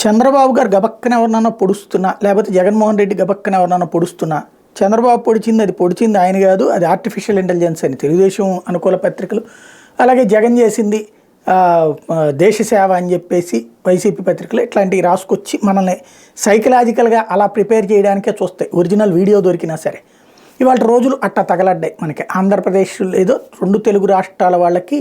చంద్రబాబు గారు గబక్కన ఎవరినన్నా పొడుస్తున్నా, లేకపోతే జగన్మోహన్ రెడ్డి గబక్కన ఎవరినన్నా పొడుస్తున్నా, చంద్రబాబు పొడిచింది ఆయన కాదు, అది ఆర్టిఫిషియల్ ఇంటెలిజెన్స్ అని తెలుగుదేశం అనుకూల పత్రికలు, అలాగే జగన్ చేసింది దేశ సేవ అని చెప్పేసి వైసీపీ పత్రికలు ఇట్లాంటివి రాసుకొచ్చి మనల్ని సైకలాజికల్గా అలా ప్రిపేర్ చేయడానికే చూస్తాయి. ఒరిజినల్ వీడియో దొరికినా సరే ఇవాళ రోజులు అట్టా తగలడ్డాయి మనకి. ఆంధ్రప్రదేశ్ ఏదో 2 తెలుగు రాష్ట్రాల వాళ్ళకి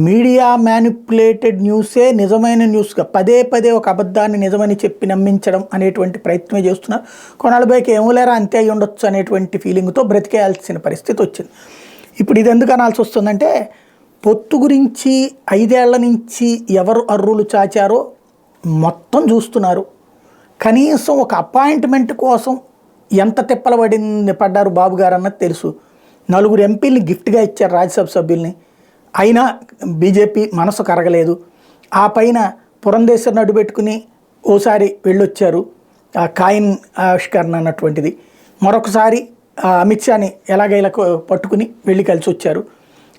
మీడియా మ్యానిపులేటెడ్ న్యూసే నిజమైన న్యూస్గా పదే ఒక అబద్ధాన్ని నిజమని చెప్పి నమ్మించడం అనేటువంటి ప్రయత్నమే చేస్తున్నారు. కొనాలబైకి ఏమోలేరా అంతే అయి ఉండొచ్చు అనేటువంటి ఫీలింగ్తో బ్రతికేయాల్సిన పరిస్థితి వచ్చింది. ఇప్పుడు ఇది ఎందుకు అనాల్సి వస్తుందంటే, పొత్తు గురించి 5 ఏళ్ల నుంచి ఎవరు అర్రులు చాచారో మొత్తం చూస్తున్నారు. కనీసం ఒక అపాయింట్మెంట్ కోసం ఎంత తిప్పలు పడ్డారు బాబు గారు అన్నది తెలుసు. 4 ఎంపీలని గిఫ్ట్గా ఇచ్చారు, రాజ్యసభ సభ్యుల్ని. అయినా బీజేపీ మనసు కరగలేదు. ఆ పైన పురంధేశ్వరిని అడ్డుపెట్టుకుని ఓసారి వెళ్ళొచ్చారు, కాయిన్ ఆవిష్కరణ అన్నటువంటిది. మరొకసారి అమిత్ షాని ఎలాగైలా పట్టుకుని వెళ్ళి కలిసి వచ్చారు.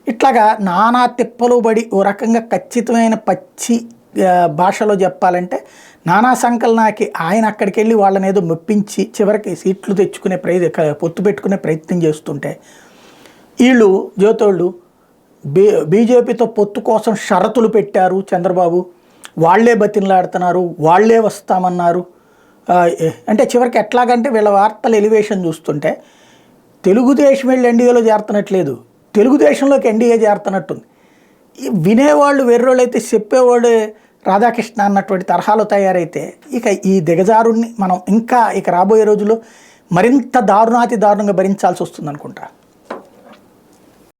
ఇట్లాగా నానా తిప్పలు పడి ఓ రకంగా ఖచ్చితమైన పచ్చి భాషలో చెప్పాలంటే నానా సంకలనాకి ఆయన అక్కడికి వెళ్ళి వాళ్ళని ఏదో మెప్పించి చివరికి సీట్లు తెచ్చుకునే పొత్తు పెట్టుకునే ప్రయత్నం చేస్తుంటే, వీళ్ళు జ్యోతోళ్ళు బీజేపీతో పొత్తు కోసం షరతులు పెట్టారు చంద్రబాబు, వాళ్లే బతిన్లాడుతున్నారు, వాళ్లే వస్తామన్నారు. అంటే చివరికి ఎట్లాగంటే వీళ్ళ వార్తల ఎలివేషన్ చూస్తుంటే తెలుగుదేశం వెళ్ళి ఎన్డీఏలో చేరుతున్నట్లేదు, తెలుగుదేశంలోకి ఎన్డీఏ చేరుతున్నట్టుంది. వినేవాళ్ళు వెర్రోళ్ళు అయితే చెప్పేవాళ్ళు రాధాకృష్ణ అన్నటువంటి తరహాలో తయారైతే ఇక ఈ దిగజారుణ్ణి మనం ఇంకా ఇక రాబోయే రోజుల్లో మరింత దారుణాతి దారుణంగా భరించాల్సి వస్తుంది అనుకుంటా.